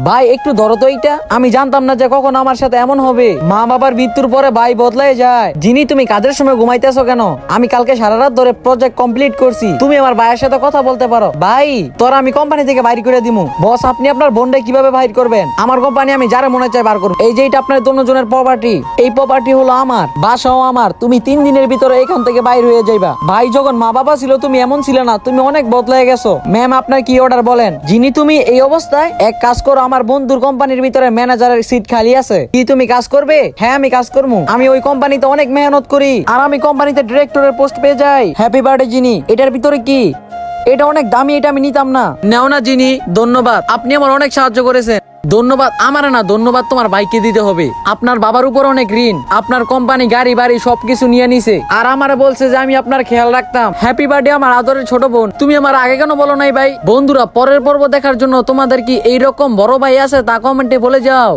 ভাই একটু ধরো তো এইটা, আমি জানতাম না যে কখন আমার সাথে এমন হবে। মা বাবার মৃত্যুর পরে ভাই বদলাই যায়। যিনি তুমি কাজের সময় ঘুমাইতেছো কেন? আমি কালকে সারা রাত ধরে প্রজেক্ট কমপ্লিট করছি, তুমি আমার ভাইয়ের সাথে কথা বলতে পারো। ভাই তোরা আমি কোম্পানি থেকে বাইর করে দিমু। বস আপনি আপনার বোনটা কিভাবে বাইর করবেন? আমার কোম্পানি আমি যারা মনে চাই বার করবো। এই যে এটা আপনার দুজনের প্রপার্টি, এই প্রপার্টি হলো আমার, বাসাও আমার। তুমি 3 দিনের ভিতরে এখান থেকে বাইর হয়ে যাইবা। ভাই যখন মা বাবা ছিল তুমি এমন ছিল না, তুমি অনেক বদলাই গেছো। ম্যাম আপনার কি অর্ডার বলেন? যিনি তুমি এই অবস্থায় এক কাজ করো, আমার বন্ধুর কোম্পানির ভিতরে ম্যানেজারের সিট খালি আছে, কি তুমি কাজ করবে? হ্যাঁ আমি কাজ করবো। আমি ওই কোম্পানিতে অনেক মেহনত করি আর আমি কোম্পানিতে ডিরেক্টরের পোস্ট পেয়ে যাই। হ্যাপি বার্থডে যিনি। এটার ভিতরে কি? এটা অনেক দামি, এটা আমি নিতাম না। নেও না যিনি, ধন্যবাদ, আপনি আমার অনেক সাহায্য করেছেন। ধন্যবাদ আমার না, ধন্যবাদ তোমার ভাইকে দিতে হবে। আপনার বাবার উপর অনেক ঋণ, আপনার কোম্পানি গাড়ি বাড়ি সবকিছু নিয়ে নিছে আর আমারে বলছে যে আমি আপনার খেয়াল রাখতাম। হ্যাপি বার্থডে আমার আদরের ছোট বোন। তুমি আমার আগে কেন বলো নাই ভাই? বন্ধুরা পরের পর্ব দেখার জন্য তোমাদের কি এইরকম বড় ভাই আছে তা কমেন্টে বলে যাও।